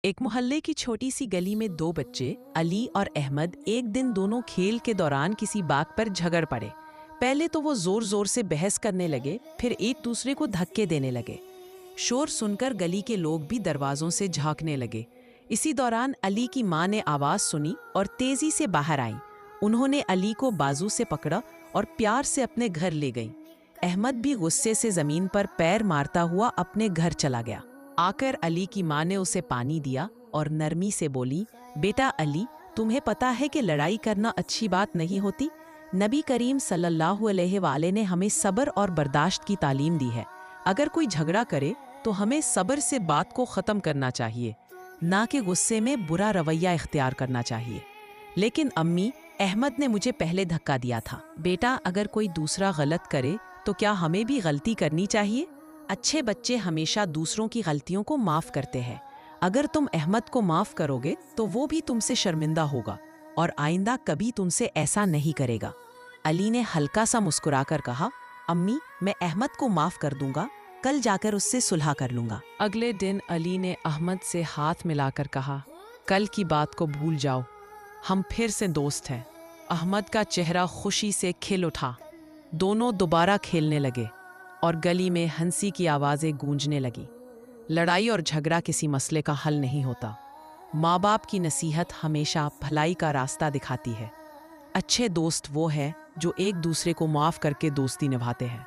ایک محلے کی چھوٹی سی گلی میں دو بچے علی اور احمد ایک دن دونوں کھیل کے دوران کسی بات پر جھگڑ پڑے۔ پہلے تو وہ زور زور سے بحث کرنے لگے، پھر ایک دوسرے کو دھکے دینے لگے۔ شور سن کر گلی کے لوگ بھی دروازوں سے جھانکنے لگے۔ اسی دوران علی کی ماں نے آواز سنی اور تیزی سے باہر آئیں۔ انہوں نے علی کو بازو سے پکڑا اور پیار سے اپنے گھر لے گئیں۔ احمد بھی غصے سے زمین پر پیر مارتا ہوا اپنے گھر چلا گیا۔ آ کر علی کی ماں نے اسے پانی دیا اور نرمی سے بولی، بیٹا علی، تمہیں پتا ہے کہ لڑائی کرنا اچھی بات نہیں ہوتی؟ نبی کریم صلی اللہ علیہ وآلہ نے ہمیں صبر اور برداشت کی تعلیم دی ہے۔ اگر کوئی جھگڑا کرے تو ہمیں صبر سے بات کو ختم کرنا چاہیے، نہ کہ غصے میں برا رویہ اختیار کرنا چاہیے۔ لیکن امی، احمد نے مجھے پہلے دھکا دیا تھا۔ بیٹا، اگر کوئی دوسرا غلط کرے تو کیا ہمیں بھی غلطی کرنی چاہیے؟ اچھے بچے ہمیشہ دوسروں کی غلطیوں کو معاف کرتے ہیں۔ اگر تم احمد کو معاف کرو گے تو وہ بھی تم سے شرمندہ ہوگا اور آئندہ کبھی تم سے ایسا نہیں کرے گا۔ علی نے ہلکا سا مسکرا کر کہا، امی، میں احمد کو معاف کر دوں گا، کل جا کر اس سے صلح کر لوں گا۔ اگلے دن علی نے احمد سے ہاتھ ملا کر کہا، کل کی بات کو بھول جاؤ، ہم پھر سے دوست ہیں۔ احمد کا چہرہ خوشی سے کھل اٹھا۔ دونوں دوبارہ کھیلنے لگے اور گلی میں ہنسی کی آوازیں گونجنے لگی۔ لڑائی اور جھگڑا کسی مسئلے کا حل نہیں ہوتا۔ ماں باپ کی نصیحت ہمیشہ بھلائی کا راستہ دکھاتی ہے۔ اچھے دوست وہ ہے جو ایک دوسرے کو معاف کر کے دوستی نبھاتے ہیں۔